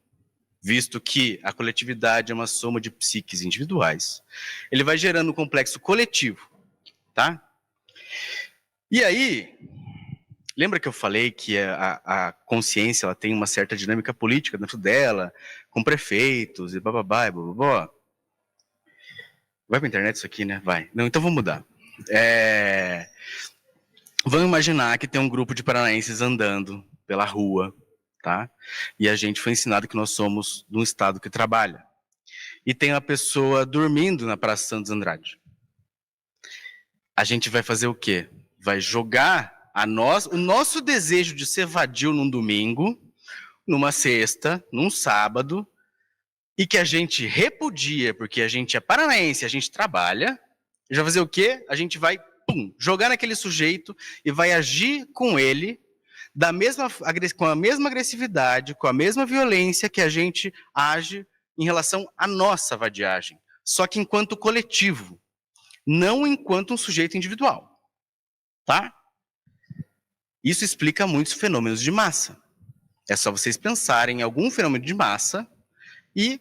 visto que a coletividade é uma soma de psiques individuais. Ele vai gerando um complexo coletivo, tá? E aí, lembra que eu falei que a consciência ela tem uma certa dinâmica política dentro dela, com prefeitos e bababá e bababó? Vai pra internet isso aqui, né? Vai. Não, então vamos mudar. Vamos imaginar que tem um grupo de paranaenses andando pela rua, tá? E a gente foi ensinado que nós somos de um estado que trabalha. E tem uma pessoa dormindo na Praça Santos Andrade. A gente vai fazer o quê? Vai jogar o nosso desejo de ser vadio num domingo, numa sexta, num sábado, e que a gente repudia, porque a gente é paranaense, a gente trabalha, já fazer o quê? A gente vai, jogar naquele sujeito e vai agir com ele com a mesma agressividade, com a mesma violência que a gente age em relação à nossa vadiagem. Só que enquanto coletivo, não enquanto um sujeito individual. Tá? Isso explica muitos fenômenos de massa. É só vocês pensarem em algum fenômeno de massa e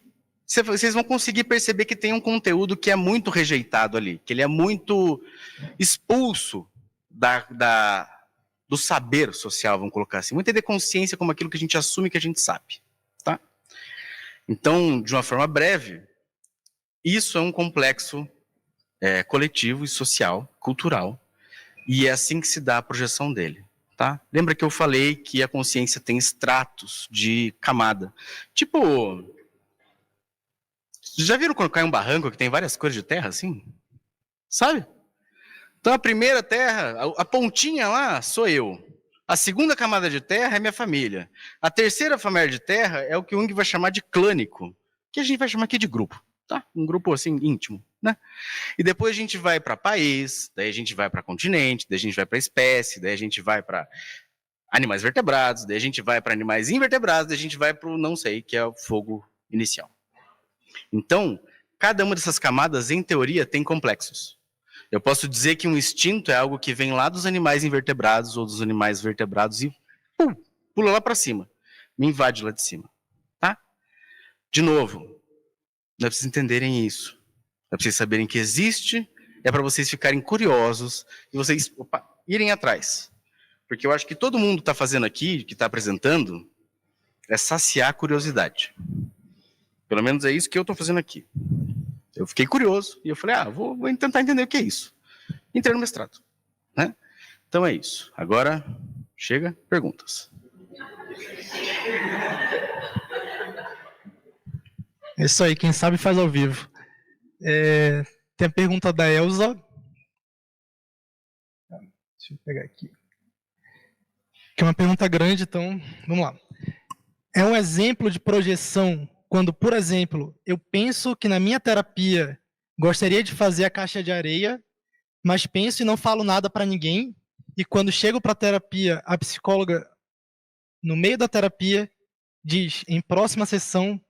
vocês vão conseguir perceber que tem um conteúdo que é muito rejeitado ali, que ele é muito expulso do saber social, vamos colocar assim. Muito de consciência como aquilo que a gente assume que a gente sabe. Tá? Então, de uma forma breve, isso é um complexo coletivo e social, cultural, e é assim que se dá a projeção dele. Tá? Lembra que eu falei que a consciência tem estratos de camada. Tipo, já viram quando cai um barranco que tem várias cores de terra assim? Sabe? Então a primeira terra, a pontinha lá sou eu. A segunda camada de terra é minha família. A terceira camada de terra é o que o Jung vai chamar de clânico, que a gente vai chamar aqui de grupo. Tá? Um grupo assim íntimo, né? E depois a gente vai para país, daí a gente vai para continente, daí a gente vai para espécie, daí a gente vai para animais vertebrados, daí a gente vai para animais invertebrados, daí a gente vai para o não sei, que é o fogo inicial. Então, cada uma dessas camadas, em teoria, tem complexos. Eu posso dizer que um instinto é algo que vem lá dos animais invertebrados ou dos animais vertebrados e pula lá para cima, me invade lá de cima. Tá? De novo, não é para vocês entenderem isso. É para vocês saberem que existe, é para vocês ficarem curiosos e vocês irem atrás. Porque eu acho que todo mundo está fazendo aqui, que está apresentando, é saciar a curiosidade. Pelo menos é isso que eu estou fazendo aqui. Eu fiquei curioso e eu falei, vou tentar entender o que é isso. Entrei no mestrado. Né? Então é isso. Agora, chega, perguntas. É isso aí, quem sabe faz ao vivo. Tem a pergunta da Elza. Deixa eu pegar aqui. Que é uma pergunta grande, então vamos lá. É um exemplo de projeção quando, por exemplo, eu penso que na minha terapia gostaria de fazer a caixa de areia, mas penso e não falo nada para ninguém, e quando chego para a terapia, a psicóloga, no meio da terapia, diz, em próxima sessão,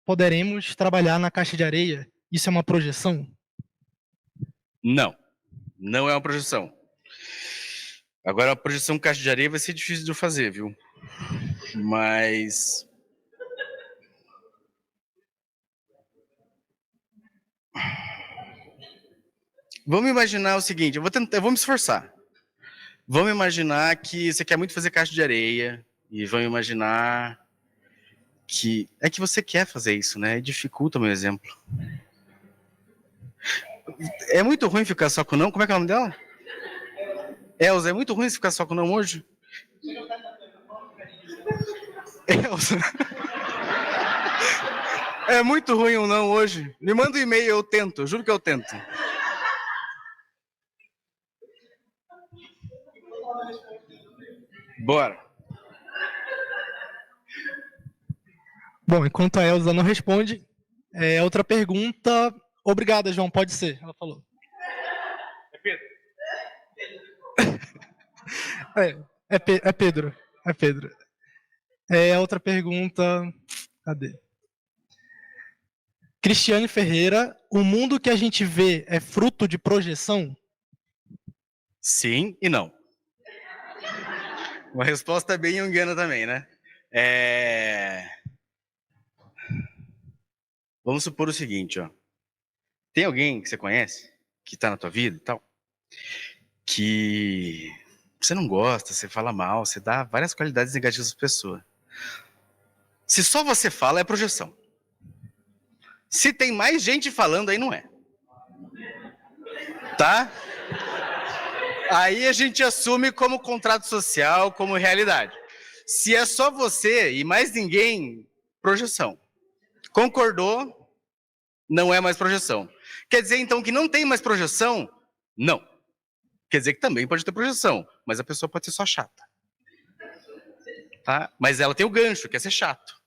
poderemos trabalhar na caixa de areia. Isso é uma projeção? Não, não é uma projeção. Agora, a projeção caixa de areia vai ser difícil de eu fazer, viu? Mas... vamos imaginar o seguinte, eu vou me esforçar. Vamos imaginar que você quer muito fazer caixa de areia, e vamos imaginar que... é que você quer fazer isso, né? Dificulta o meu exemplo. É muito ruim ficar só com não? Como é que é o nome dela? Elza, é muito ruim ficar só com não hoje? Elza. É muito ruim o não hoje. Me manda um e-mail, eu tento. Eu juro que eu tento. Bora. Bom, enquanto a Elza não responde, outra pergunta. Obrigada, João, pode ser. Ela falou. É Pedro. É Pedro. É Pedro. Outra pergunta. Cadê? Cristiane Ferreira, o mundo que a gente vê é fruto de projeção? Sim e não. Uma resposta bem junguiana também, né? vamos supor o seguinte, ó. Tem alguém que você conhece, que tá na tua vida e tal, que você não gosta, você fala mal, você dá várias qualidades negativas pra pessoa. Se só você fala, é projeção. Se tem mais gente falando, aí não é. Tá? Aí a gente assume como contrato social, como realidade. Se é só você e mais ninguém, projeção. Concordou? Não é mais projeção. Quer dizer, então, que não tem mais projeção? Não. Quer dizer que também pode ter projeção, mas a pessoa pode ser só chata. Tá? Mas ela tem o gancho, que é ser chato.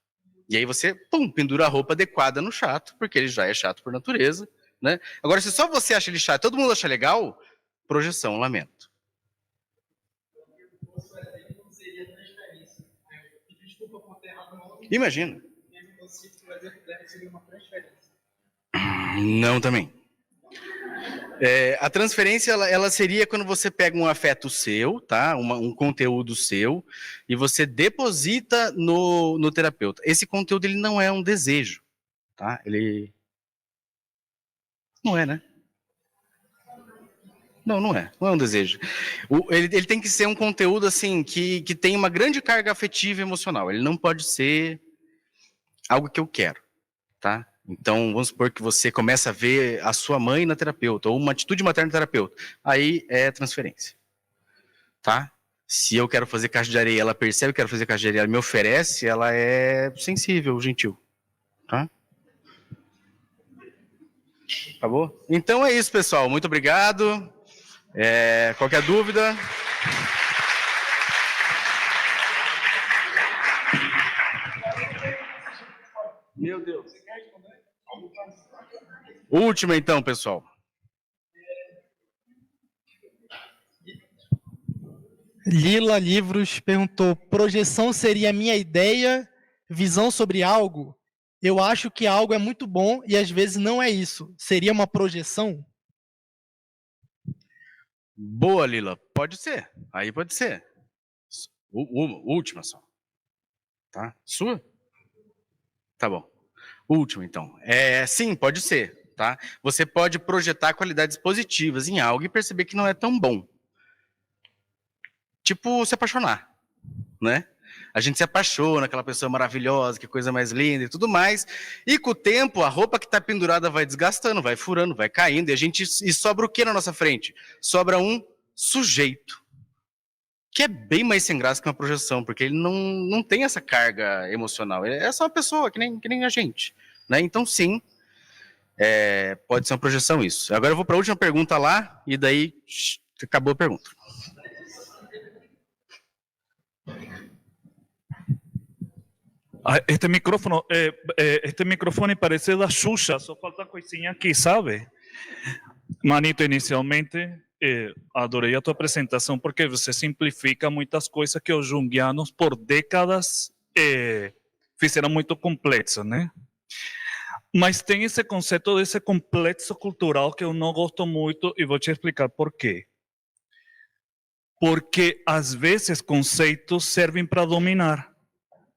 E aí você, pum, pendura a roupa adequada no chato, porque ele já é chato por natureza, né? Agora, se só você acha ele chato, todo mundo acha legal, projeção, lamento. Imagina. Não também. A transferência, ela seria quando você pega um afeto seu, tá? Um conteúdo seu, e você deposita no terapeuta. Esse conteúdo, ele não é um desejo, tá? Ele... Não é, né? Não é um desejo. Ele tem que ser um conteúdo, assim, que tem uma grande carga afetiva e emocional. Ele não pode ser algo que eu quero, tá? Então, vamos supor que você começa a ver a sua mãe na terapeuta, ou uma atitude materna no terapeuta. Aí é transferência, tá? Se eu quero fazer caixa de areia, ela percebe que eu quero fazer caixa de areia, ela me oferece, ela é sensível, gentil, tá? Acabou? Então é isso, pessoal. Muito obrigado. Qualquer dúvida? Meu Deus. Última então, pessoal. Lila Livros perguntou: projeção seria a minha ideia, visão sobre algo? Eu acho que algo é muito bom e às vezes não é isso. Seria uma projeção? Boa, Lila. Pode ser. Aí pode ser. Última só. Tá? Sua? Tá bom. Última, então. Sim, pode ser. Tá? Você pode projetar qualidades positivas em algo e perceber que não é tão bom. Tipo, se apaixonar, né? A gente se apaixona, aquela pessoa maravilhosa, que coisa mais linda e tudo mais. E com o tempo, a roupa que está pendurada vai desgastando, vai furando, vai caindo. E sobra o que na nossa frente? Sobra um sujeito. Que é bem mais sem graça que uma projeção, porque ele não tem essa carga emocional. Ele é só uma pessoa, que nem a gente. Né? Então, sim, pode ser uma projeção isso. Agora eu vou para a última pergunta lá, e daí acabou a pergunta. Este microfone parece da Xuxa, só falta coisinha aqui, sabe? Manito, inicialmente, adorei a tua apresentação porque você simplifica muitas coisas que os junguianos por décadas fizeram muito complexas, né? Mas tem esse conceito desse complexo cultural que eu não gosto muito e vou te explicar por quê. Porque, às vezes, conceitos servem para dominar.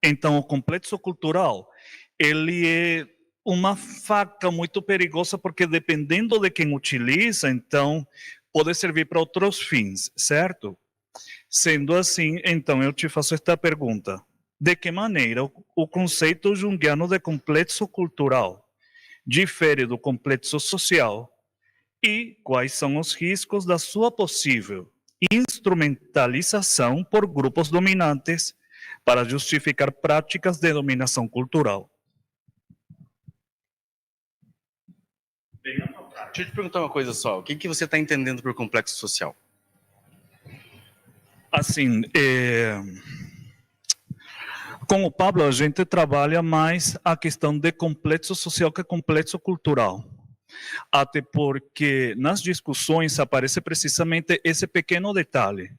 Então, o complexo cultural, ele é uma faca muito perigosa, porque dependendo de quem utiliza, então, pode servir para outros fins, certo? Sendo assim, então, eu te faço esta pergunta. De que maneira o conceito junguiano de complexo cultural difere do complexo social e quais são os riscos da sua possível instrumentalização por grupos dominantes para justificar práticas de dominação cultural? Deixa eu te perguntar uma coisa só. O que você está entendendo por complexo social? Assim, com o Pablo, a gente trabalha mais a questão de complexo social que complexo cultural. Até porque nas discussões aparece precisamente esse pequeno detalhe,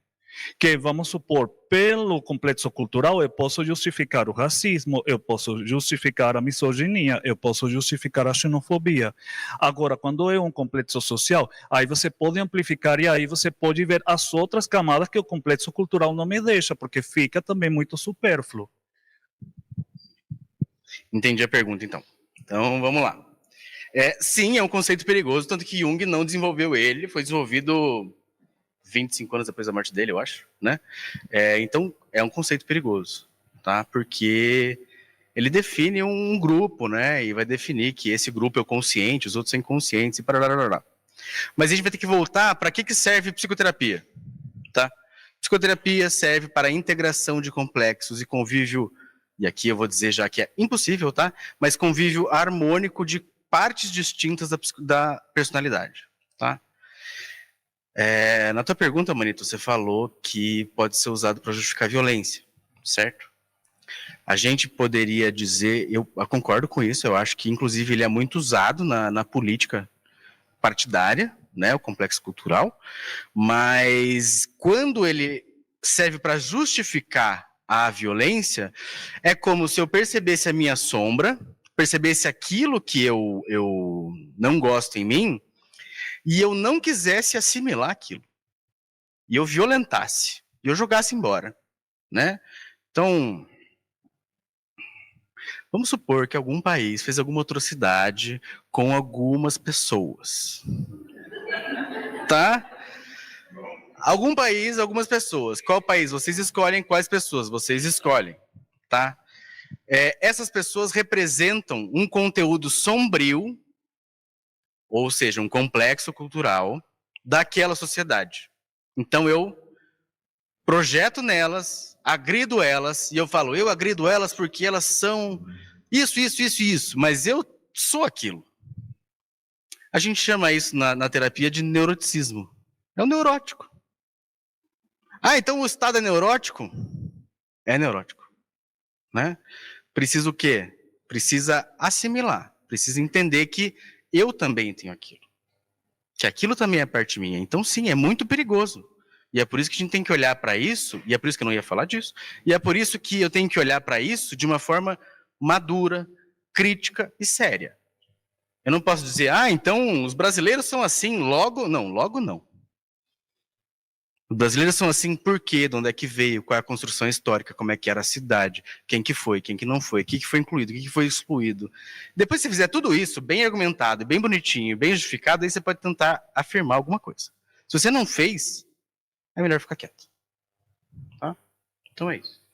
que, vamos supor, pelo complexo cultural, eu posso justificar o racismo, eu posso justificar a misoginia, eu posso justificar a xenofobia. Agora, quando é um complexo social, aí você pode amplificar e aí você pode ver as outras camadas que o complexo cultural não me deixa, porque fica também muito supérfluo. Entendi a pergunta, então. Então, vamos lá. Sim, é um conceito perigoso, tanto que Jung não desenvolveu ele, foi desenvolvido 25 anos depois da morte dele, eu acho, né? Então, é um conceito perigoso, tá? Porque ele define um grupo, né? E vai definir que esse grupo é o consciente, os outros são inconscientes e parará. Mas a gente vai ter que voltar para que serve psicoterapia, tá? Psicoterapia serve para a integração de complexos e convívio, e aqui eu vou dizer já que é impossível, tá? Mas convívio harmônico de partes distintas da personalidade, tá? Na tua pergunta, Manito, você falou que pode ser usado para justificar violência, certo? A gente poderia dizer, eu concordo com isso, eu acho que inclusive ele é muito usado na política partidária, né, o complexo cultural, mas quando ele serve para justificar a violência, é como se eu percebesse a minha sombra, percebesse aquilo que eu não gosto em mim, e eu não quisesse assimilar aquilo. E eu violentasse, e eu jogasse embora, né? Então, vamos supor que algum país fez alguma atrocidade com algumas pessoas. Tá? Algum país, algumas pessoas. Qual país? Vocês escolhem quais pessoas, vocês escolhem, tá? Essas pessoas representam um conteúdo sombrio, ou seja, um complexo cultural daquela sociedade. Então eu projeto nelas, agrido elas, e eu falo, eu agrido elas porque elas são isso, mas eu sou aquilo. A gente chama isso na terapia de neuroticismo. É um neurótico. Então o estado é neurótico? É neurótico. Né? Precisa o quê? Precisa assimilar. Precisa entender que eu também tenho aquilo. Que aquilo também é parte minha. Então, sim, é muito perigoso. E é por isso que a gente tem que olhar para isso, e é por isso que eu não ia falar disso, e é por isso que eu tenho que olhar para isso de uma forma madura, crítica e séria. Eu não posso dizer, então os brasileiros são assim, logo não. Os brasileiros são assim por quê? De onde é que veio? Qual é a construção histórica? Como é que era a cidade? Quem que foi? Quem que não foi? O que foi incluído? O que foi excluído? Depois que você fizer tudo isso, bem argumentado, bem bonitinho, bem justificado, aí você pode tentar afirmar alguma coisa. Se você não fez, é melhor ficar quieto. Tá? Então é isso.